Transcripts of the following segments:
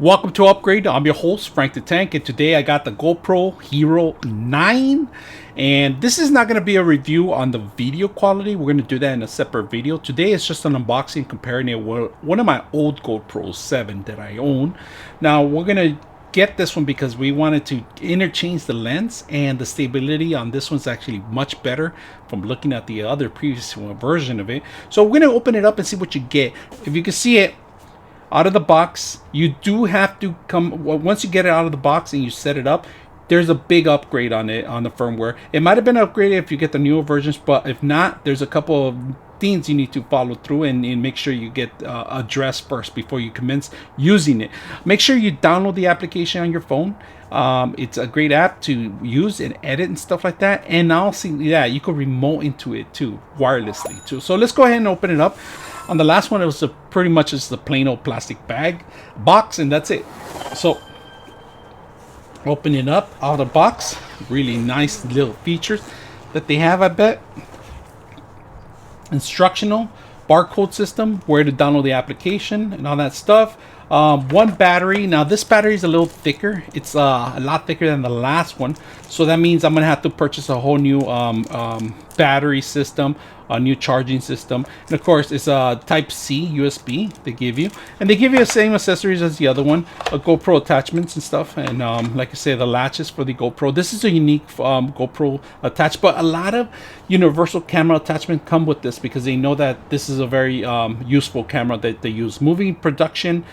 Welcome to Upgrade. I'm your host, Frank the Tank, and today I got the GoPro Hero 9. And this is not going to be a review on the video quality. We're going to do that in a separate video. Today it's just an unboxing comparing it with one of my old GoPro 7 that I own. Now we're going to get this one because we wanted to interchange the lens, and the stability on this one's actually much better from looking at the other previous version of it. So we're going to open it up and see what you get. If you can see it, out of the box, you do have to once you get it out of the box and you set it up, there's a big upgrade on it, on the firmware. It might have been upgraded if you get the newer versions, but if not, there's a couple of things you need to follow through and make sure you get addressed first before you commence using it. Make sure you download the application on your phone. It's a great app to use and edit and stuff like that. And also, yeah, you could remote into it too, wirelessly too. So let's go ahead and open it up. On the last one, it was pretty much just the plain old plastic box, and that's it. So open it up out of the box. Really nice little features that they have, I bet. Instructional barcode system, where to download the application and all that stuff. One battery. Now this battery is a little thicker. It's a lot thicker than the last one, so that means I'm gonna have to purchase a whole new battery system, a new charging system, and of course it's a type C USB they give you, and they give you the same accessories as the other one, GoPro attachments and stuff, and like I say, the latches for the GoPro. This is a unique GoPro attach, but a lot of universal camera attachments come with this because they know that this is a very useful camera that they use movie production,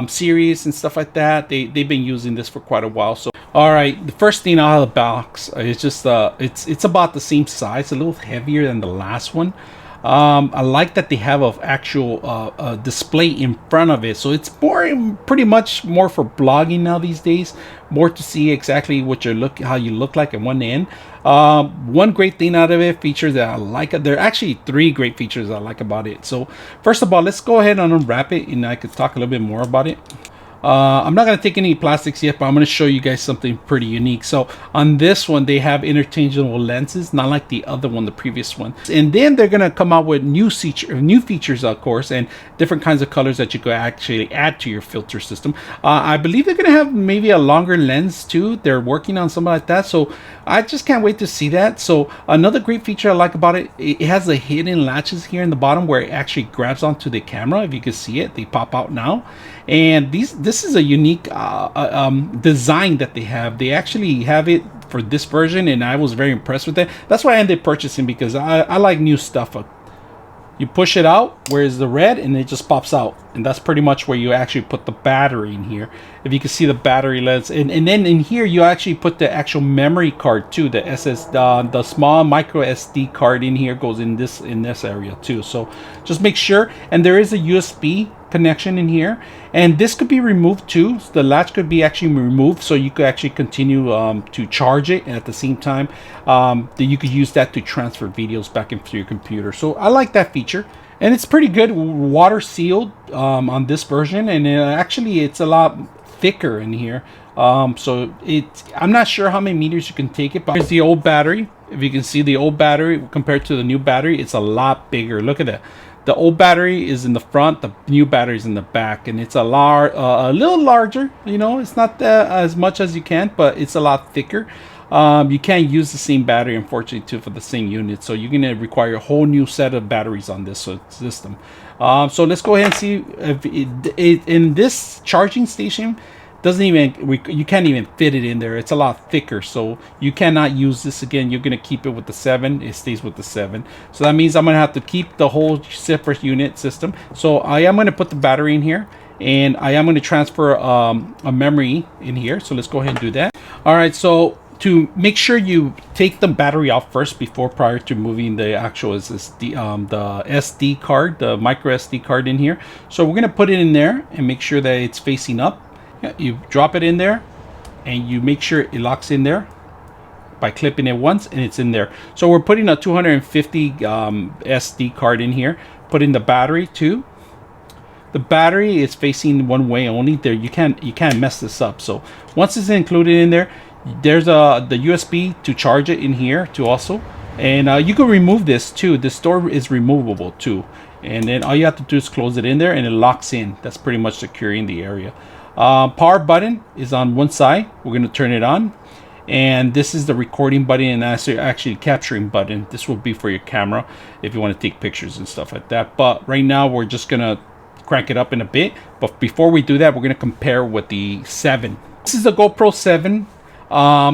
series and stuff like that. They've been using this for quite a while. So all right, the first thing out of the box is just it's about the same size, a little heavier than the last one. I like that they have an actual display in front of it, so it's pretty much more for blogging now these days, more to see exactly what how you look like at one end. One great thing out of it, features that I like, there are actually three great features I like about it. So first of all, let's go ahead and unwrap it and I could talk a little bit more about it. I'm not going to take any plastics yet, but I'm going to show you guys something pretty unique. So on this one, they have interchangeable lenses, not like the other one, the previous one. And then they're going to come out with new features, of course, and different kinds of colors that you could actually add to your filter system. I believe they're going to have maybe a longer lens too. They're working on something like that, so I just can't wait to see that. So another great feature I like about it, it has the hidden latches here in the bottom where it actually grabs onto the camera. If you can see it, they pop out now. And this is a unique design that they have. They actually have it for this version, and I was very impressed with that. That's why I ended up purchasing, because I like new stuff. You push it out, where's the red, and it just pops out, and that's pretty much where you actually put the battery in here. If you can see the battery lens, and then in here you actually put the actual memory card too. The small micro SD card in here goes in this area too. So just make sure, and there is a USB connection in here, and this could be removed too. So the latch could be actually removed, so you could actually continue to charge it, and at the same time you could use that to transfer videos back into your computer. So I like that feature, and it's pretty good, water sealed on this version, and actually it's a lot thicker in here. So I'm not sure how many meters you can take it, but here's the old battery. If you can see the old battery compared to the new battery, it's a lot bigger. Look at that. The old battery is in the front, the new battery is in the back, and it's a little larger. You know, it's not as much as you can, but it's a lot thicker. You can't use the same battery, unfortunately, too, for the same unit, so you're going to require a whole new set of batteries on this system. So let's go ahead and see if in this charging station, you can't even fit it in there. It's a lot thicker, so you cannot use this again. You're going to keep it with the 7. It stays with the 7, so that means I'm going to have to keep the whole separate unit system. So I am going to put the battery in here, and I am going to transfer a memory in here. So let's go ahead and do that. All right, so to make sure you take the battery out first prior to moving the actual the SD card, the micro SD card in here. So we're going to put it in there and make sure that it's facing up. You drop it in there, and you make sure it locks in there by clipping it once, and it's in there. So we're putting a 250 SD card in here. Put in the battery too. The battery is facing one way only. There, you can't mess this up. So once it's included in there, there's the USB to charge it in here too also, and you can remove this too. This door is removable too. and then all you have to do is close it in there and it locks in. That's pretty much securing the area. Power button is on one side. We're going to turn it on. And this is the recording button, and that's actually capturing button. This will be for your camera if you want to take pictures and stuff like that. But right now we're just going to crank it up in a bit. But before we do that, we're going to compare with the 7. This is the GoPro 7.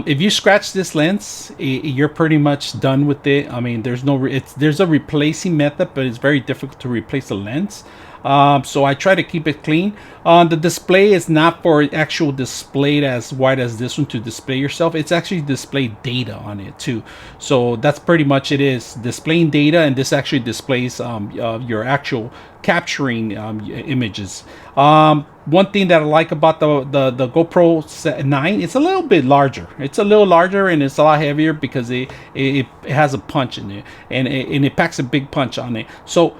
If you scratch this lens, you're pretty much done with it. I mean, there's a replacing method, but it's very difficult to replace the lens. So I try to keep it clean. The display is not for actual display as wide as this one to display yourself. It's actually display data on it too. So that's pretty much it is displaying data, and this actually displays your actual capturing images. One thing that I like about the GoPro 9, it's a little bit larger. It's a little larger and it's a lot heavier because it has a punch in it, and it packs a big punch on it. So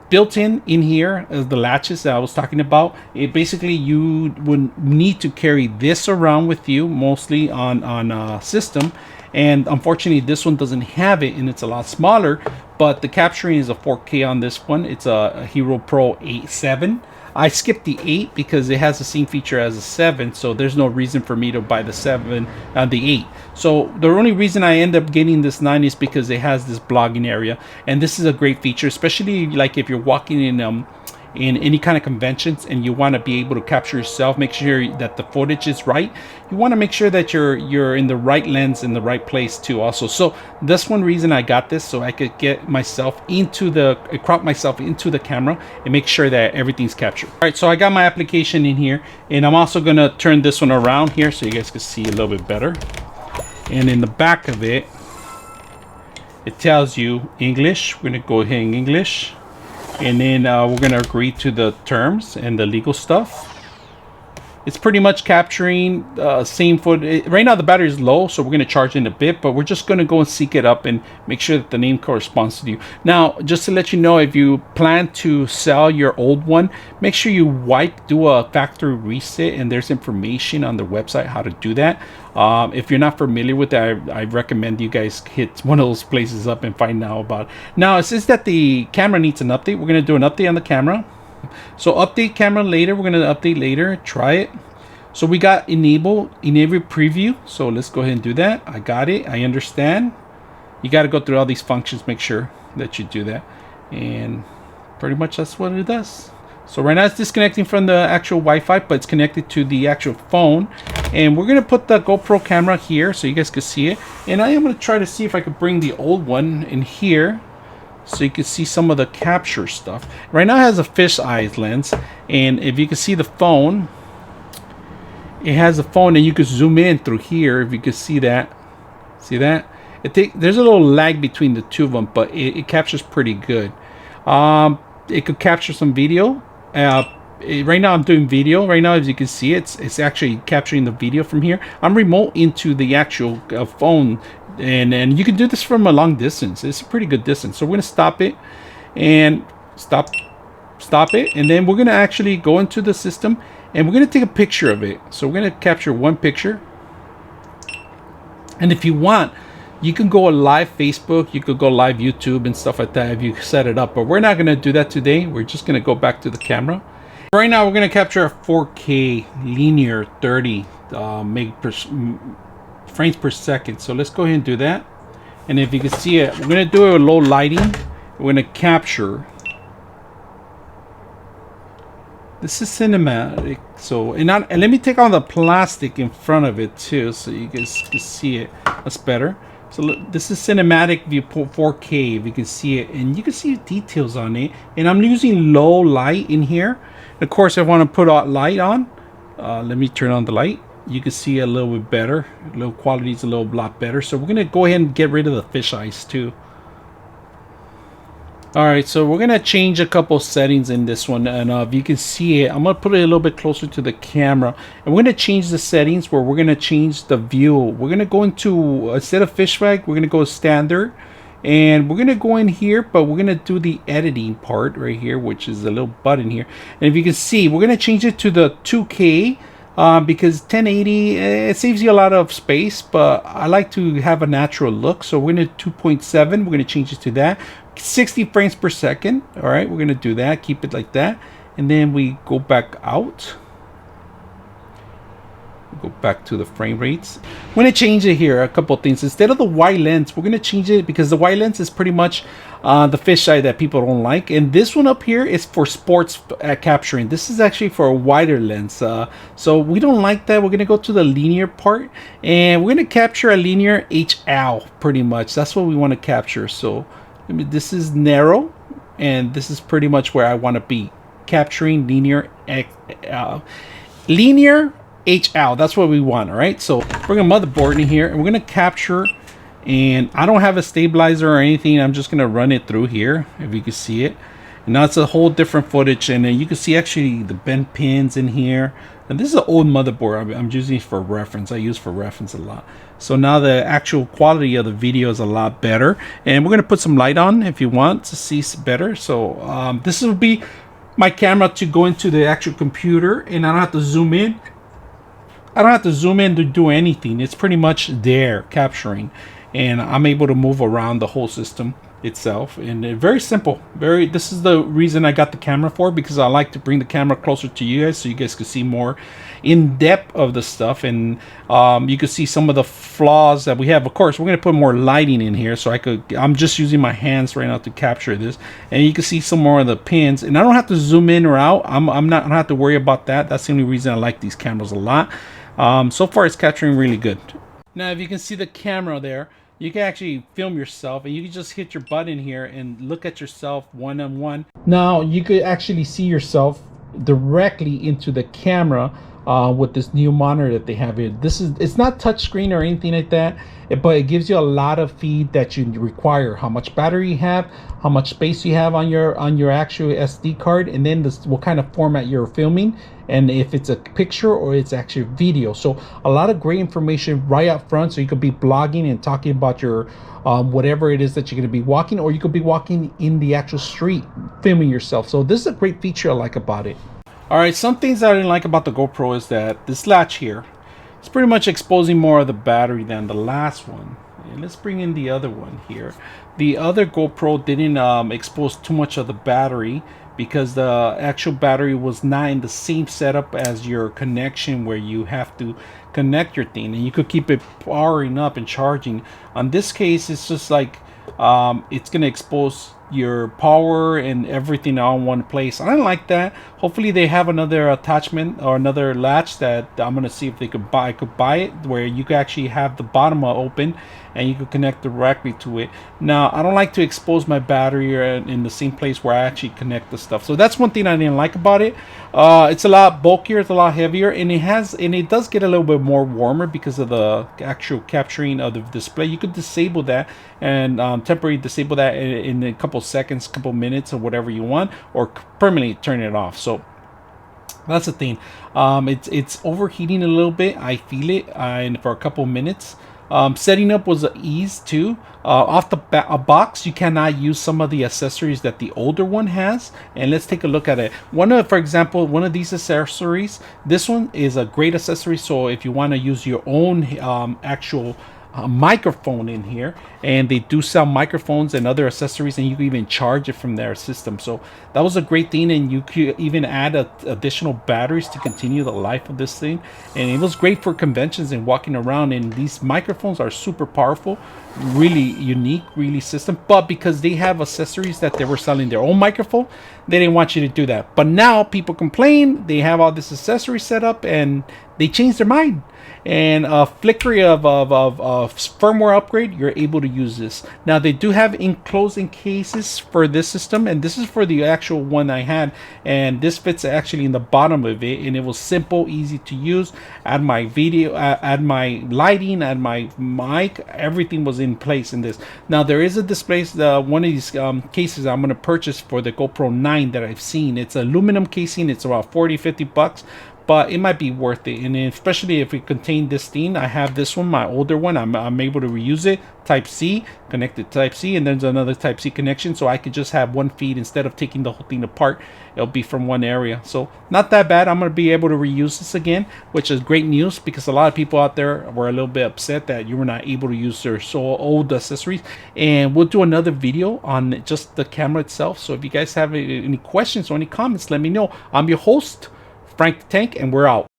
built in here is the latches that I was talking about. It basically, you would need to carry this around with you mostly on system, and unfortunately this one doesn't have it, and it's a lot smaller. But the capturing is a 4K on this one. It's a Hero Pro 7. I skipped the 8 because it has the same feature as the 7, so there's no reason for me to buy the 7 and the 8. So the only reason I end up getting this 9 is because it has this blogging area, and this is a great feature, especially like if you're walking in any kind of conventions and you want to be able to capture yourself, make sure that the footage is right. You want to make sure that you're in the right lens in the right place too also. So that's one reason I got this, so I could get myself crop myself into the camera and make sure that everything's captured. All right, so I got my application in here, and I'm also going to turn this one around here so you guys can see a little bit better. And in the back of it, it tells you English. We're going to go ahead in English. And then we're going to agree to the terms and the legal stuff. It's pretty much capturing same footage. Right now the battery is low, so we're going to charge in a bit, but we're just going to go and seek it up and make sure that the name corresponds to you. Now, just to let you know, if you plan to sell your old one, make sure you do a factory reset, and there's information on the website how to do that. If you're not familiar with that, I recommend you guys hit one of those places up and find out about it. Now, it says that the camera needs an update. We're going to do an update on the camera. So update camera later. We're going to update later. Try it. So we got enable preview. So let's go ahead and do that. I got it. I understand. You got to go through all these functions. Make sure that you do that. And pretty much that's what it does. So right now it's disconnecting from the actual Wi-Fi, but it's connected to the actual phone. And we're going to put the GoPro camera here so you guys can see it. And I am going to try to see if I could bring the old one in here, so you can see some of the capture stuff. Right now it has a fish eyes lens, and if you can see the phone, it has a phone, and you can zoom in through here if you can see that. See that? There's a little lag between the two of them, but it captures pretty good. It could capture some video. Right now I'm doing video. Right now, as you can see, it's actually capturing the video from here. I'm remote into the actual phone, and you can do this from a long distance. It's a pretty good distance. So we're gonna stop it and stop it, and then we're gonna actually go into the system and we're gonna take a picture of it. So we're gonna capture one picture, and if you want, you can go live Facebook, you could go live YouTube and stuff like that if you set it up, but we're not gonna do that today. We're just gonna go back to the camera. Right now we're gonna capture a 4K linear 30 frames per second. So let's go ahead and do that. And if you can see it, we're gonna do it with low lighting. We're gonna capture. This is cinematic. So and let me take on the plastic in front of it too, so you guys can see it. That's better. So look, this is cinematic view 4K, if you can see it, and you can see details on it. And I'm using low light in here. Of course, I want to put a light on. Let me turn on the light. You can see a little bit better. A little quality is a little lot better. So we're gonna go ahead and get rid of the fish eyes too. All right, so we're gonna change a couple settings in this one, and if you can see it, I'm gonna put it a little bit closer to the camera, and we're gonna change the settings where we're gonna change the view. We're gonna go into, instead of fish flag, we're gonna go standard, and we're gonna go in here, but we're gonna do the editing part right here, which is a little button here. And if you can see, we're gonna change it to the 2K because 1080 it saves you a lot of space, but I like to have a natural look, so we're gonna 2.7. We're gonna change it to that. 60 frames per second. All right, we're gonna do that. Keep it like that, and then we go back out. Go back to the frame rates. I'm going to change it here, a couple of things. Instead of the wide lens, we're going to change it because the wide lens is pretty much the fisheye that people don't like. And this one up here is for sports capturing. This is actually for a wider lens. So we don't like that. We're going to go to the linear part and we're going to capture a linear HL pretty much. That's what we want to capture. So I mean, this is narrow and this is pretty much where I want to be. Capturing linear linear HL, that's what we want. All right, so bring a motherboard in here and we're gonna capture, and I don't have a stabilizer or anything. I'm just gonna run it through here if you can see it. And now it's a whole different footage, and then you can see actually the bent pins in here. And this is an old motherboard. I'm using it for reference. I use for reference a lot. So now the actual quality of the video is a lot better, and we're gonna put some light on if you want to see better. So this will be my camera to go into the actual computer, and I don't have to zoom in. I don't have to zoom in to do anything. It's pretty much there capturing, and I'm able to move around the whole system itself. And very simple. This is the reason I got the camera for, because I like to bring the camera closer to you guys so you guys can see more in depth of the stuff, and you can see some of the flaws that we have. Of course, we're going to put more lighting in here, so I'm just using my hands right now to capture this, and you can see some more of the pins, and I don't have to zoom in or out. I don't have to worry about that. That's the only reason I like these cameras a lot. So far it's capturing really good. Now if you can see the camera there, you can actually film yourself, and you can just hit your button here and look at yourself one-on-one. Now you could actually see yourself directly into the camera with this new monitor that they have here. It's not touchscreen or anything like that, but it gives you a lot of feed that you require, how much battery you have, how much space you have on your actual SD card, and then what kind of format you're filming, and if it's a picture or it's actually video. So a lot of great information right up front, so you could be blogging and talking about your whatever it is that you're going to be walking, or you could be walking in the actual street filming yourself. So this is a great feature I like about it. All right, some things that I didn't like about the GoPro is that this latch here, it's pretty much exposing more of the battery than the last one. And let's bring in the other one here. The other GoPro didn't expose too much of the battery, because the actual battery was not in the same setup as your connection, where you have to connect your thing and you could keep it powering up and charging. On this case, it's just like it's gonna expose your power and everything all in one place. I don't like that. Hopefully they have another attachment or another latch that I'm gonna see if they could buy. I could buy it where you could actually have the bottom open and you could connect directly to it. Now I don't like to expose my battery in the same place where I actually connect the stuff. So that's one thing I didn't like about it. It's a lot bulkier, it's a lot heavier, and it does get a little bit more warmer because of the actual capturing of the display. You could disable that and temporarily disable that in a couple seconds, couple minutes, or whatever you want, or permanently turn it off. So that's the thing. It's overheating a little bit. I feel it, and for a couple minutes. Setting up was an ease too. Off the box, you cannot use some of the accessories that the older one has, and let's take a look at it. For example, one of these accessories, this one is a great accessory. So if you want to use your own actual microphone in here, and they do sell microphones and other accessories, and you can even charge it from their system. So that was a great thing, and you could even add additional batteries to continue the life of this thing. And it was great for conventions and walking around, and these microphones are super powerful, really unique, really system. But because they have accessories that they were selling their own microphone, they didn't want you to do that. But now people complain, they have all this accessory set up, and they changed their mind. And a flickery of firmware upgrade, you're able to use this. Now they do have enclosing cases for this system, and this is for the actual one I had, and this fits actually in the bottom of it, and it was simple, easy to use. Add my video, add my lighting, add my mic, everything was in place in this. Now there is a display, one of these cases I'm going to purchase for the GoPro 9 that I've seen. It's aluminum casing. It's about 40-50 bucks. But it might be worth it, and especially if it contained this thing. I have this one, my older one. I'm able to reuse it. Type C, connected Type C, and there's another Type C connection, so I could just have one feed instead of taking the whole thing apart. It'll be from one area, so not that bad. I'm gonna be able to reuse this again, which is great news, because a lot of people out there were a little bit upset that you were not able to use their so old accessories. And we'll do another video on just the camera itself. So if you guys have any questions or any comments, let me know. I'm your host, Frank the Tank, and we're out.